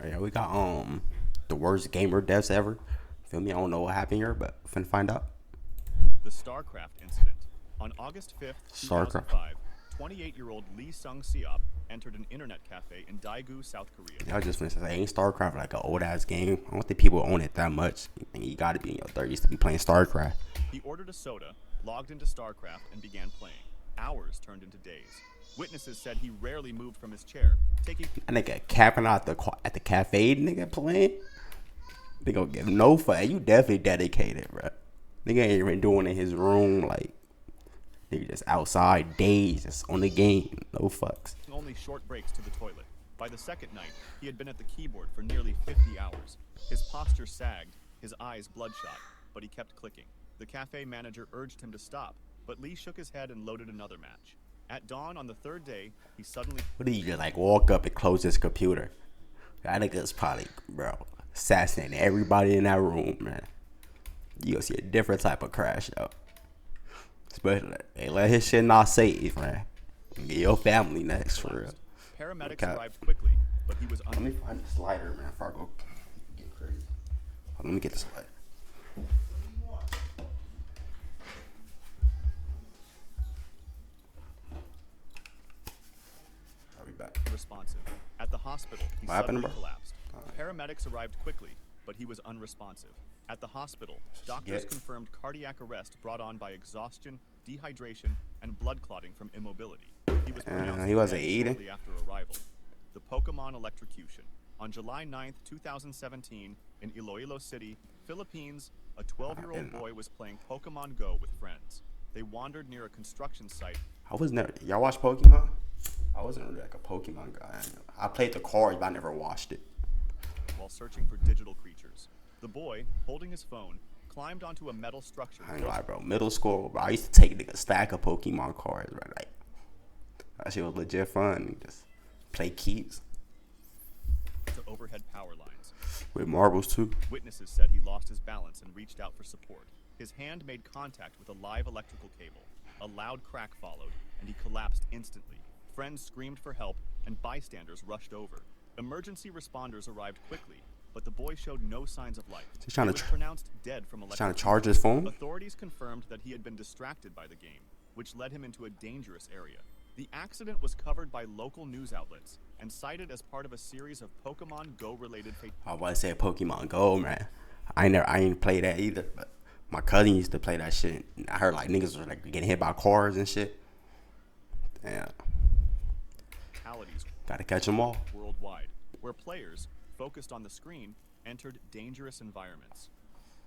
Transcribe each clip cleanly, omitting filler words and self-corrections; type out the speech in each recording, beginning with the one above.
Yeah, we got the worst gamer deaths ever. Feel me? I don't know what happened here, but finna find out. The StarCraft incident. On August 5th, StarCraft. 2005, 28-year-old Lee Sung-seop entered an internet cafe in Daegu, South Korea. Y'all just finna say, ain't StarCraft like an old ass game? I don't think people own it that much. You gotta be in your 30s to be playing StarCraft. He ordered a soda, logged into StarCraft, and began playing. Hours turned into days. Witnesses said he rarely moved from his chair, taking That nigga capping out at the cafe, nigga playing. They gonna give no fuck. You definitely dedicated, bro. Nigga ain't even doing it in his room, like nigga just outside days, just on the game, no fucks. only short breaks to the toilet. By the second night, he had been at the keyboard for nearly 50 hours. His posture sagged, his eyes bloodshot, but he kept clicking. The cafe manager urged him to stop, but Lee shook his head and loaded another match. At dawn on the third day, he suddenly... What do you just like walk up and close his computer? That nigga's probably, bro, assassinating everybody in that room, man. You gonna see a different type of crash out. Especially, hey, let his shit not save, man. Get your family next, for real. Paramedics Okay. arrived quickly, but he was Let me find the slider, man, before I go get crazy. Let me get the slider. I'll be back. unresponsive. At the hospital, he What happened, suddenly bro? collapsed. Paramedics arrived quickly, but he was unresponsive. At the hospital, doctors Get- confirmed cardiac arrest brought on by exhaustion, dehydration, and blood clotting from immobility. He was pronounced he wasn't dead eating. shortly after arrival. The Pokemon electrocution. On July 9th, 2017, in Iloilo City, Philippines, a 12-year-old boy was playing Pokemon Go with friends. They wandered near a construction site. I was never. Y'all watch Pokemon? I wasn't really like a Pokemon guy. I played the cards, but I never watched it. While searching for digital creatures. The boy, holding his phone, climbed onto a metal structure. I ain't gonna lie, bro. Middle school, bro. I used to take a stack of Pokemon cards, bro. Like that shit was legit fun. Just play keys To overhead power lines. with marbles too. Witnesses said he lost his balance and reached out for support. His hand made contact with a live electrical cable. A loud crack followed, and he collapsed instantly. Friends screamed for help, and bystanders rushed over. Emergency responders arrived quickly, but the boy showed no signs of life. He's trying He to was pronounced dead from He's trying to electrocution. charge his phone. Authorities confirmed that he had been distracted by the game, which led him into a dangerous area. The accident was covered by local news outlets and cited as part of a series of Pokemon Go-related fatalities. I was about to say Pokemon Go, man. I ain't play that either, but my cousin used to play that shit. I heard like niggas were like getting hit by cars and shit. Yeah, gotta catch them all. Worldwide, where players, focused on the screen, entered dangerous environments.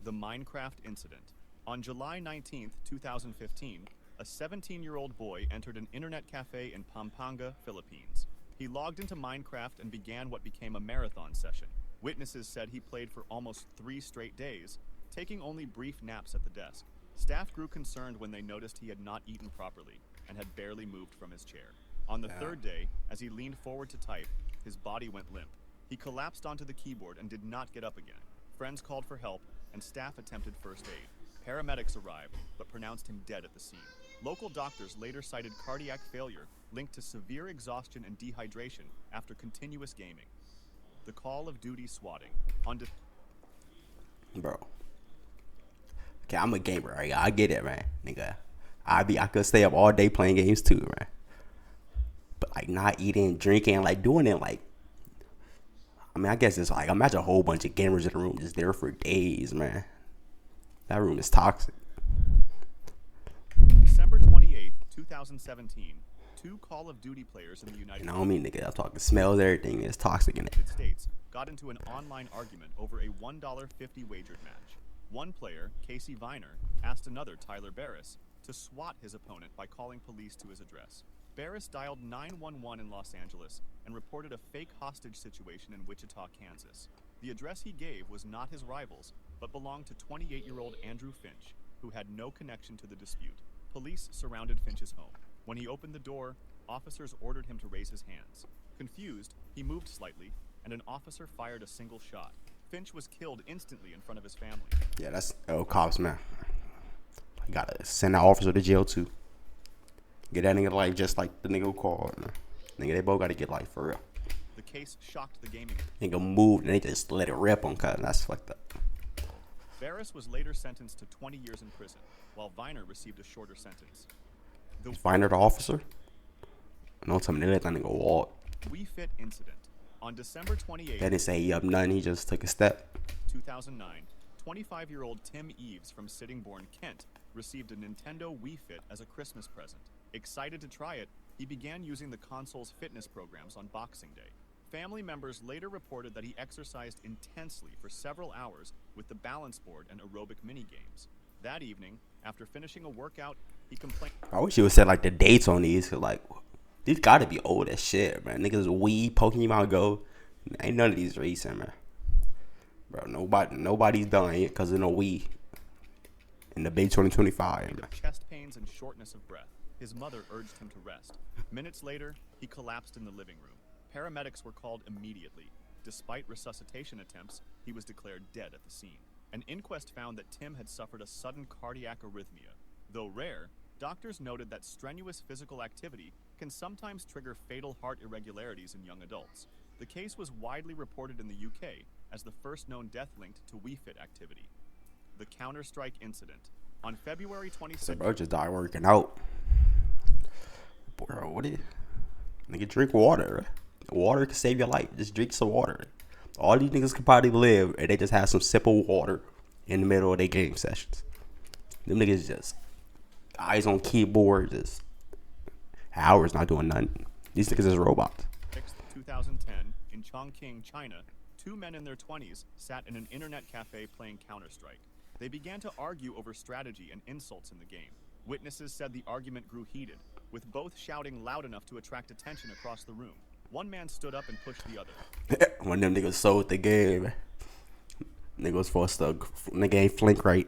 The Minecraft incident. On July 19th, 2015, a 17-year-old boy entered an internet cafe in Pampanga, Philippines. He logged into Minecraft and began what became a marathon session. Witnesses said he played for almost 3 straight days, taking only brief naps at the desk. Staff grew concerned when they noticed he had not eaten properly and had barely moved from his chair. On the third day, as he leaned forward to type, his body went limp. He collapsed onto the keyboard and did not get up again. Friends called for help, and staff attempted first aid. Paramedics arrived, but pronounced him dead at the scene. Local doctors later cited cardiac failure linked to severe exhaustion and dehydration after continuous gaming. The Call of Duty swatting. Bro. Okay, I'm a gamer, right? I get it, man. Nigga. I could stay up all day playing games too, man. But like not eating, drinking, like doing it like I mean, I guess it's like imagine a whole bunch of gamers in the room just there for days, man. That room is toxic. December 28th, 2017, 2 Call of Duty players in the United And I don't mean nigga, I'm talking smells, everything is toxic in it. States got into an online argument over a $1.50 wagered match. One player, Casey Viner, asked another, Tyler Barris, to swat his opponent by calling police to his address. Barris dialed 911 in Los Angeles and reported a fake hostage situation in Wichita, Kansas. The address he gave was not his rival's, but belonged to 28-year-old Andrew Finch, who had no connection to the dispute. Police surrounded Finch's home. When he opened the door, officers ordered him to raise his hands. Confused, he moved slightly, and an officer fired a single shot. Finch was killed instantly in front of his family. Yeah, that's cops, man. You gotta send that officer to jail too. Get that nigga life just like the nigga who called, man. Nigga, they both gotta get life for real. The case shocked the gaming. Nigga moved and they just let it rip on cut. That's fucked up. Barris was later sentenced to 20 years in prison, while Viner received a shorter sentence. The Viner the officer? Don't tell me they let that nigga walk. Wii Fit incident. On December 28, They didn't say he up nothing, he just took a step. 2009, 25-year-old Tim Eves from Sittingbourne, Kent, received a Nintendo Wii Fit as a Christmas present. Excited to try it, he began using the console's fitness programs on Boxing Day. Family members later reported that he exercised intensely for several hours with the balance board and aerobic mini-games. That evening, after finishing a workout, he complained. I wish you would set like the dates on these, cause like these gotta be old as shit, man. Niggas Wii, Pokemon Go, ain't none of these recent, man. Bro, nobody's done it cause of no Wii. In the Bay 2025, man. Chest pains and shortness of breath. His mother urged him to rest. Minutes later, he collapsed in the living room. Paramedics were called immediately. Despite resuscitation attempts, he was declared dead at the scene. An inquest found that Tim had suffered a sudden cardiac arrhythmia. Though rare, doctors noted that strenuous physical activity can sometimes trigger fatal heart irregularities in young adults. The case was widely reported in the UK as the first known death linked to Wii Fit activity. The Counter-Strike incident. On February 26th... So bro just died working out. Bro, what do you... Nigga, drink water. Water can save your life. Just drink some water. All these niggas could probably live and they just have some sip of water in the middle of their game sessions. Them niggas just eyes on keyboard, just hours not doing nothing. These niggas is robots. 2010, in Chongqing, China, two men in their 20s sat in an internet cafe playing Counter-Strike. They began to argue over strategy and insults in the game. Witnesses said the argument grew heated, with both shouting loud enough to attract attention across the room. One man stood up and pushed the other. One of them niggas sold the game. Nigga was forced to nigga ain't flink right.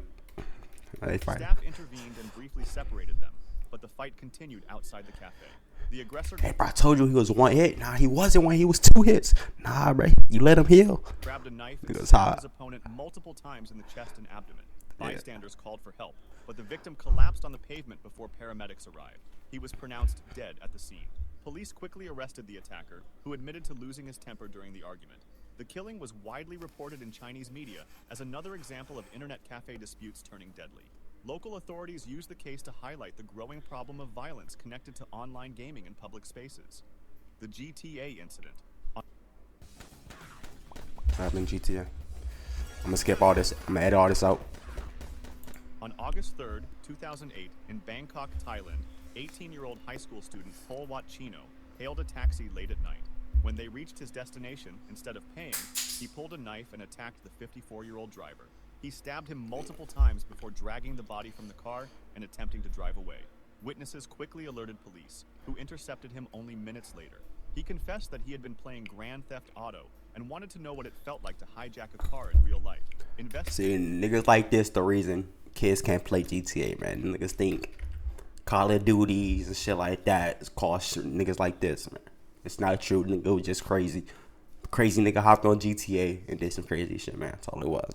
They fight. Staff intervened and briefly separated them, but the fight continued outside the cafe. The aggressor... Hey, bro, I told you he was one hit. Nah, he wasn't one. He was two hits. Nah, bro, you let him heal. Grabbed a knife and Nigga's stabbed hot. his opponent multiple times in the chest and abdomen. Bystanders called for help, but the victim collapsed on the pavement before paramedics arrived. He was pronounced dead at the scene. Police quickly arrested the attacker, who admitted to losing his temper during the argument. The killing was widely reported in Chinese media as another example of internet cafe disputes turning deadly. Local authorities used the case to highlight the growing problem of violence connected to online gaming in public spaces. The GTA incident. What happened in GTA? I'm gonna skip all this. I'm gonna edit all this out. On August 3rd, 2008, in Bangkok, Thailand, 18-year-old high school student Polwat Chino hailed a taxi late at night. When they reached his destination, instead of paying, he pulled a knife and attacked the 54-year-old driver. He stabbed him multiple times before dragging the body from the car and attempting to drive away. Witnesses quickly alerted police, who intercepted him only minutes later. He confessed that he had been playing Grand Theft Auto and wanted to know what it felt like to hijack a car in real life. See, niggas like this, the reason kids can't play GTA, man. Niggas think Call of Duties and shit like that is cost niggas like this, man. It's not true. Nigga, it was just crazy. Crazy nigga hopped on GTA and did some crazy shit, man. That's all it was.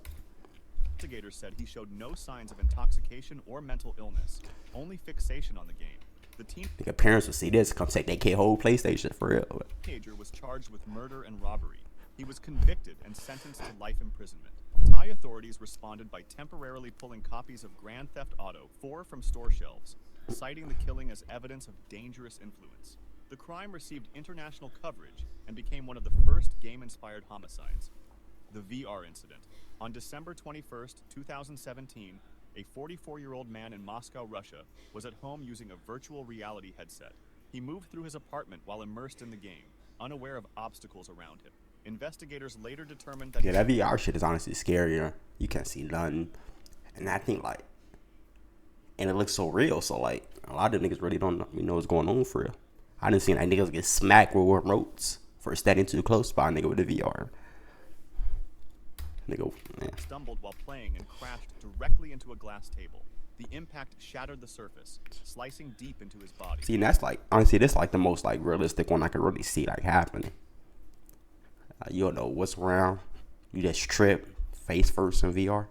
Investigators said he showed no signs of intoxication or mental illness, only fixation on the game. The nigga parents would see this, come take their kid whole PlayStation for real. Teenager was charged with murder and robbery. He was convicted and sentenced to life imprisonment. Thai authorities responded by temporarily pulling copies of Grand Theft Auto 4 from store shelves, citing the killing as evidence of dangerous influence. The crime received international coverage and became one of the first game-inspired homicides. The VR incident. On December 21st, 2017, a 44-year-old man in Moscow, Russia, was at home using a virtual reality headset. He moved through his apartment while immersed in the game, unaware of obstacles around him. Investigators later determined that... Yeah, that VR shit is honestly scarier. You can't see nothing. And I think, like... And it looks so real, so, like, a lot of niggas really don't know what's going on for real. I done seen, like, niggas get smacked with remotes for standing too close by a nigga with a VR. Nigga, yeah. Stumbled while playing and crashed directly into a glass table. The impact shattered the surface, slicing deep into his body. See, and that's like, honestly, this is like the most like realistic one I can really see like happening. You don't know what's around. You just trip face first in VR.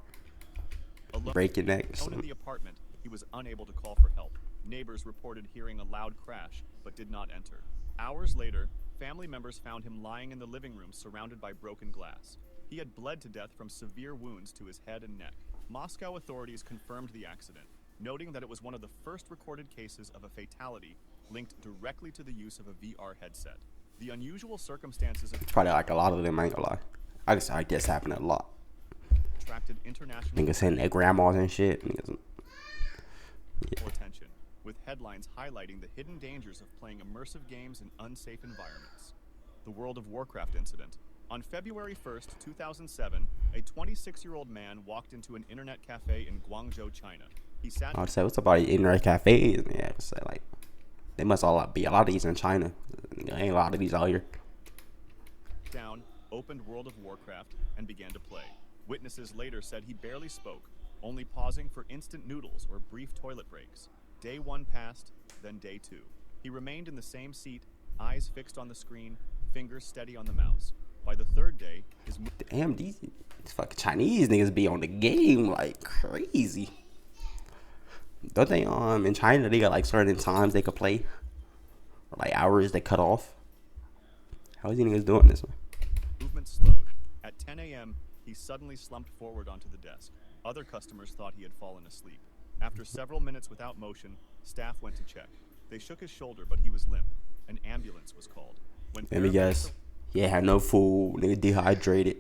Break your neck. Alone in the apartment, he was unable to call for help. Neighbors reported hearing a loud crash, but did not enter. Hours later, family members found him lying in the living room surrounded by broken glass. He had bled to death from severe wounds to his head and neck. Moscow authorities confirmed the accident, noting that it was one of the first recorded cases of a fatality linked directly to the use of a VR headset. The unusual circumstances of Probably like a lot of them, I ain't gonna lie. I guess happening a lot. attracted international Niggas hitting their grandmas and shit. Niggas, attention, with headlines highlighting the hidden dangers of playing immersive games in unsafe environments. The World of Warcraft incident. On February 1st, 2007, a 26-year-old man walked into an internet cafe in Guangzhou, China. He sat. I'd say, what's about internet cafes? Yeah, I'd say like they must all be a lot of these in China. There ain't a lot of these out here. Down, opened World of Warcraft, and began to play. Witnesses later said he barely spoke, only pausing for instant noodles or brief toilet breaks. Day 1 passed, then day 2. He remained in the same seat, eyes fixed on the screen, fingers steady on the mouse. By the 3rd day, his Damn, these fucking Chinese niggas be on the game like crazy. Don't they in China they got like certain times they could play? Or like hours they cut off? How is these niggas doing this, man? movement slowed. At 10 a.m., he suddenly slumped forward onto the desk. Other customers thought he had fallen asleep. After several minutes without motion, staff went to check. They shook his shoulder, but he was limp. An ambulance was called. When Let me guess. He had no food, nigga dehydrated.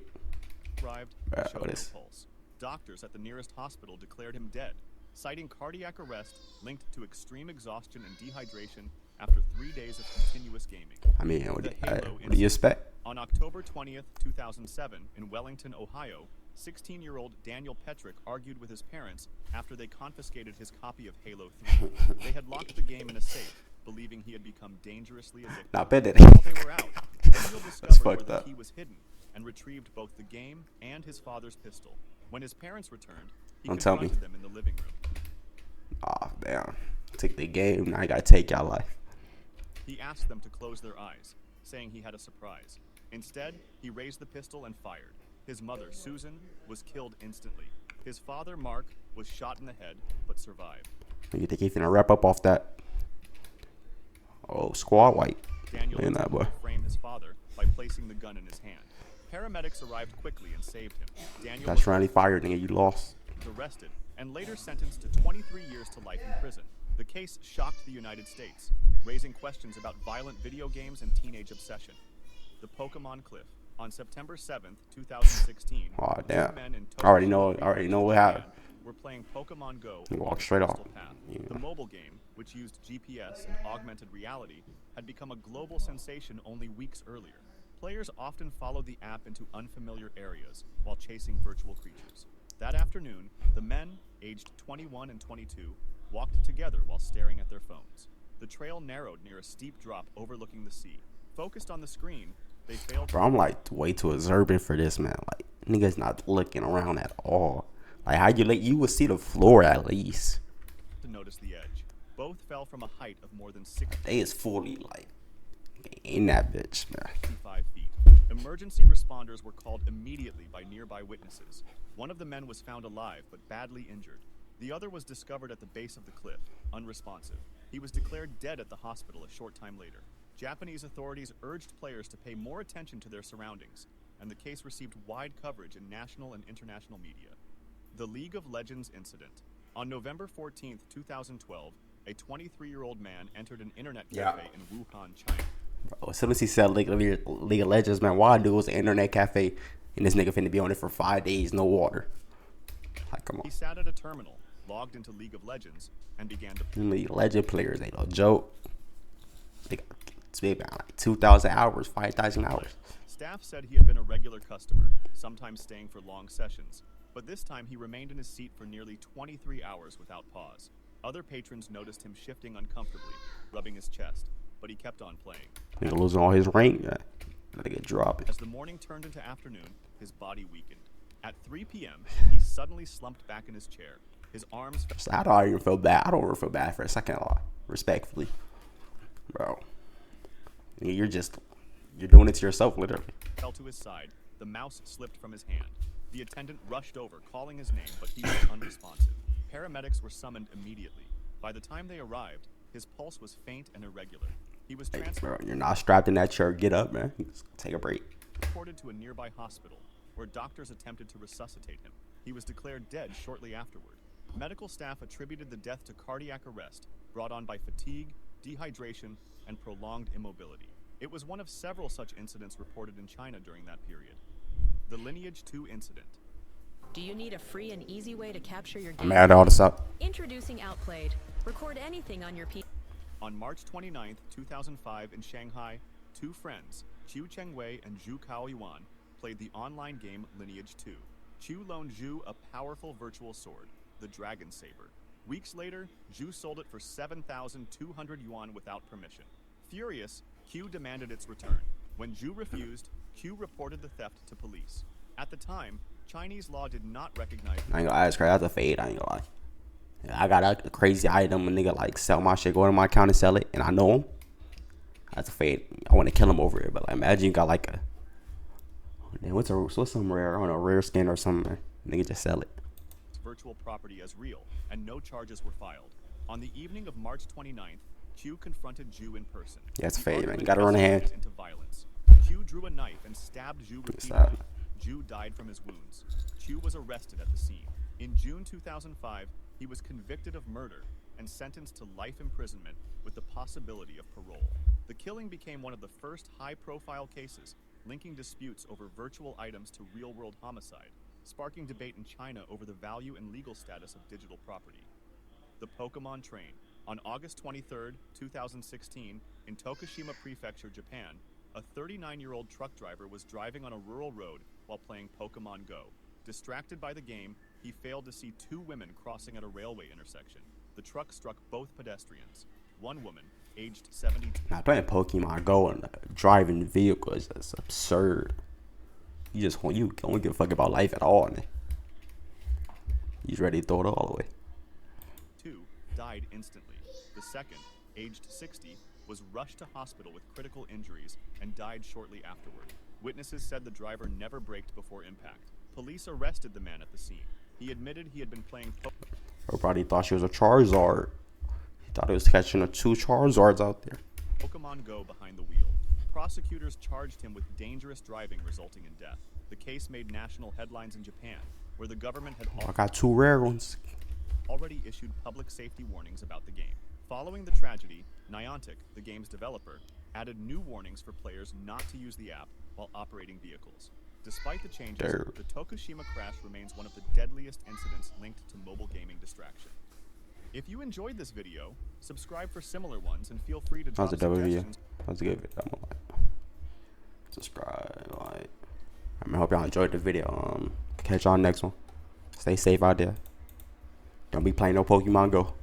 arrived, showed no pulse. Doctors at the nearest hospital declared him dead, citing cardiac arrest linked to extreme exhaustion and dehydration after 3 days of continuous gaming. I mean, what do you expect? On October 20th, 2007, in Wellington, Ohio, 16-year-old Daniel Petrick argued with his parents after they confiscated his copy of Halo 3. They had locked the game in a safe, believing he had become dangerously addicted. Not bad. While they were out, Daniel discovered where the key was hidden and retrieved both the game and his father's pistol. When his parents returned, he confronted them in the living room. Oh, damn. Take the game, now I gotta take y'all life. He asked them to close their eyes, saying he had a surprise. Instead, he raised the pistol and fired. His mother, Susan, was killed instantly. His father, Mark, was shot in the head, but survived. You think he's gonna wrap up off that? Oh, squad white. Daniel Look at that boy. framed his father by placing the gun in his hand. Paramedics arrived quickly and saved him. Daniel That's was friendly fire, nigga. You lost. arrested and later sentenced to 23 years to life in prison. The case shocked the United States, raising questions about violent video games and teenage obsession. The Pokemon Cliff. On September 7th, 2016, Oh, damn. two men in I already know what happened. were playing Pokemon Go. You walk on straight off. Crystal Path. Yeah. The mobile game, which used GPS and augmented reality, had become a global sensation only weeks earlier. Players often followed the app into unfamiliar areas while chasing virtual creatures. That afternoon, the men, aged 21 and 22, walked together while staring at their phones. The trail narrowed near a steep drop overlooking the sea. Focused on the screen, they failed Bro, I'm like way too observant for this, man. Like, niggas not looking around at all. Like, how you would see the floor at least. to notice the edge. Both fell from a height of more than 65 They is fully like in that bitch, man. feet. Emergency responders were called immediately by nearby witnesses. One of the men was found alive but badly injured. The other was discovered at the base of the cliff, unresponsive. He was declared dead at the hospital a short time later. Japanese authorities urged players to pay more attention to their surroundings, and the case received wide coverage in national and international media. The League of Legends incident. On November 14, 2012, a 23-year-old man entered an internet cafe in Wuhan, China. Bro, as soon as he said League of Legends, man, why do it was an internet cafe and this nigga finna be on it for 5 days, no water? Like, come on. He sat at a terminal, logged into League of Legends, and began to play. League of Legend players ain't no joke. They got like 2,000 hours, 5,000 hours. Staff said he had been a regular customer, sometimes staying for long sessions, but this time he remained in his seat for nearly 23 hours without pause. Other patrons noticed him shifting uncomfortably, rubbing his chest, but he kept on playing. Nigga losing all his rank. Let get dropping. As the morning turned into afternoon, his body weakened. At 3 p.m., he suddenly slumped back in his chair. His arms So I don't even feel bad. I don't even feel bad for a second, respectfully, bro. You're doing it to yourself, literally. fell to his side. The mouse slipped from his hand. The attendant rushed over, calling his name, but he was unresponsive. Paramedics were summoned immediately. By the time they arrived, his pulse was faint and irregular. He was Hey, transferred. bro, you're not strapped in that chair. Get up, man. Just take a break. Transported to a nearby hospital, where doctors attempted to resuscitate him. He was declared dead shortly afterward. Medical staff attributed the death to cardiac arrest, brought on by fatigue, dehydration, and prolonged immobility. It was one of several such incidents reported in China during that period. The Lineage 2 incident. Do you need a free and easy way to capture your I'm game? mad at all this up. Introducing Outplayed. Record anything on your PC. On March 29, 2005 in Shanghai, two friends, Qiu Chengwei and Zhu Kaoyuan, played the online game Lineage 2. Qiu loaned Zhu a powerful virtual sword, the Dragon Saber. Weeks later, Zhu sold it for 7,200 yuan without permission. Furious, Qiu demanded its return. When Zhu refused, Qiu reported the theft to police. At the time, Chinese law did not recognize... I ain't gonna lie, it's crazy. That's a fade. I ain't gonna lie. I got a crazy item. A nigga like sell my shit, go to my account and sell it, and I know him. That's a fade. I want to kill him over it, but like imagine you got like a... What's some rare? I don't know, rare skin or something. Nigga just sell it. Virtual property as real, and no charges were filed. On the evening of March 29th, Qiu confronted Zhu in person. Yeah, it's The fade, man. argument You gotta run a hand. escalated into violence. Qiu drew a knife and stabbed Zhu repeatedly. sad. Zhu died from his wounds. Qiu was arrested at the scene. In June 2005, he was convicted of murder and sentenced to life imprisonment with the possibility of parole. The killing became one of the first high-profile cases linking disputes over virtual items to real-world homicide, sparking debate in China over the value and legal status of digital property. The Pokemon Train. On August 23, 2016, in Tokushima Prefecture, Japan, a 39-year-old truck driver was driving on a rural road while playing Pokemon Go. Distracted by the game, he failed to see two women crossing at a railway intersection. The truck struck both pedestrians. One woman, aged 72. Now playing Pokemon Go and driving vehicles is absurd. You don't give a fuck about life at all, man. He's ready to throw it all away. Two died instantly. The second, aged 60, was rushed to hospital with critical injuries and died shortly afterward. Witnesses said the driver never braked before impact. Police arrested the man at the scene. He admitted he had been playing Everybody thought she was a Charizard. He thought he was catching the two Charizards out there. Pokemon Go behind the wheel. Prosecutors charged him with dangerous driving resulting in death. The case made national headlines in Japan, where the government had I got two rare ones. already issued public safety warnings about the game. Following the tragedy, Niantic, the game's developer, added new warnings for players not to use the app while operating vehicles. Despite the changes, the Tokushima crash remains one of the deadliest incidents linked to mobile gaming distraction. If you enjoyed this video, subscribe for similar ones and feel free to That drop was a double video. suggestions. That was a good video. I'm gonna like, subscribe, like. I hope y'all enjoyed the video. Catch y'all next one. Stay safe out there. Don't be playing no Pokemon Go.